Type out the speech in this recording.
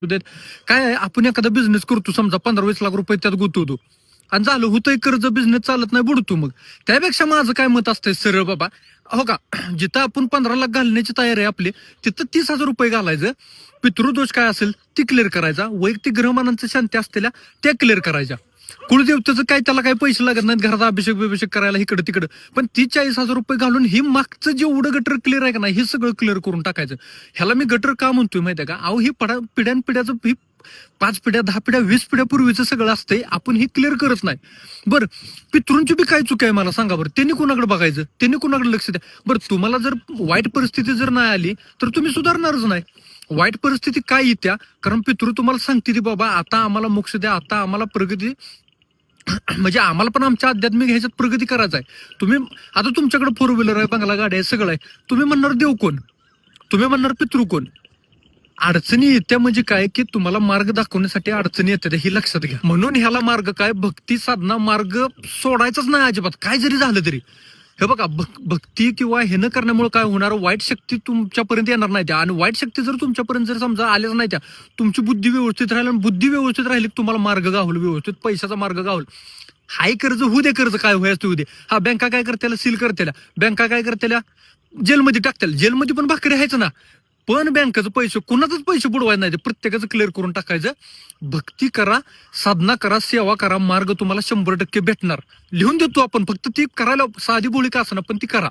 देत. काय आहे, आपण एखादा बिझनेस करतो, समजा 15-20 लाख रुपये त्यात गुंतवतो आणि झालं होतंय कर्ज, बिझनेस चालत नाही, बुडतो. मग त्यापेक्षा माझं काय मत असतंय सरळ, बाबा हो का, जिथं आपण 15 लाख घालण्याची तयारी आहे आपली, तिथं 30,000 रुपये घालायचं. पितृदोष काय असेल ती क्लिअर करायचा, वैयक्तिक ग्रहमानांचं शांती असलेल्या त्या क्लिअर करायच्या. कुळदेवतेचं काय, त्याला काही पैसे लागत नाहीत, घरात अभिषेक करायला इकडं तिकडं. पण ती 40,000 रुपये घालून ही मागचं जेवढं गटर क्लिअर आहे का नाही, हे सगळं क्लिअर करून टाकायचं. ह्याला मी गटर का म्हणतोय माहितीये का, अहो ही पिढ्यान ही 5 पिढ्या, 10 पिढ्या, 20 पिढ्या पूर्वीचं सगळं असतंय, आपण हे क्लिअर करत नाही. बरं, पितृंची बी काय चूक आहे मला सांगा बरं, त्यांनी कोणाकडे बघायचं, त्यांनी कोणाकडे लक्ष द्या. बरं, तुम्हाला जर वाईट परिस्थिती जर नाही आली तर तुम्ही सुधारणारच नाही. वाईट परिस्थिती काय येत्या, कारण पितृ तुम्हाला सांगते ती, बाबा आता आम्हाला मोक्ष द्या, आता आम्हाला प्रगती, म्हणजे आम्हाला पण आमच्या आध्यात्मिक ह्याच्यात प्रगती करायचं आहे. तुम्ही आता तुमच्याकडे 4 व्हीलर आहे, बंगला, गाडी आहे, सगळं आहे, तुम्ही म्हणणार देव कोण, तुम्ही म्हणणार पितृ कोण. अडचणी येत्या म्हणजे काय, की तुम्हाला मार्ग दाखवण्यासाठी अडचणी येतात, ही लक्षात घ्या. म्हणून ह्याला मार्ग काय, भक्ती साधना मार्ग सोडायचाच नाही अजिबात, काय जरी झालं तरी. हे बघा, भक्ती किंवा हे न करण्यामुळे काय होणार, वाईट शक्ती तुमच्यापर्यंत येणार नाही त्या. आणि वाईट शक्ती जर तुमच्यापर्यंत जर समजा आल्याच नाही त्या, तुमची बुद्धी व्यवस्थित राहील, आणि बुद्धी व्यवस्थित राहिली तुम्हाला मार्ग गावल, व्यवस्थित पैशाचा मार्ग गावल. हाय कर्ज होऊ दे, कर्ज काय व्हायचं होऊ दे. हा, बँका काय करतेला, सील करतेला, बँका काय करतेला, जेलमध्ये टाकतेला, जेलमध्ये पण भाकरी व्हायचं ना. पण बँकेचं पैसे, कुणाचंच पैसे बुडवायचं नाही, प्रत्येकाचं क्लिअर करून टाकायचं. भक्ती करा, साधना करा, सेवा करा, मार्ग तुम्हाला 100% भेटणार. लिहून देतो आपण, फक्त ती करायला साधी बोळी का असणार, पण ती करा.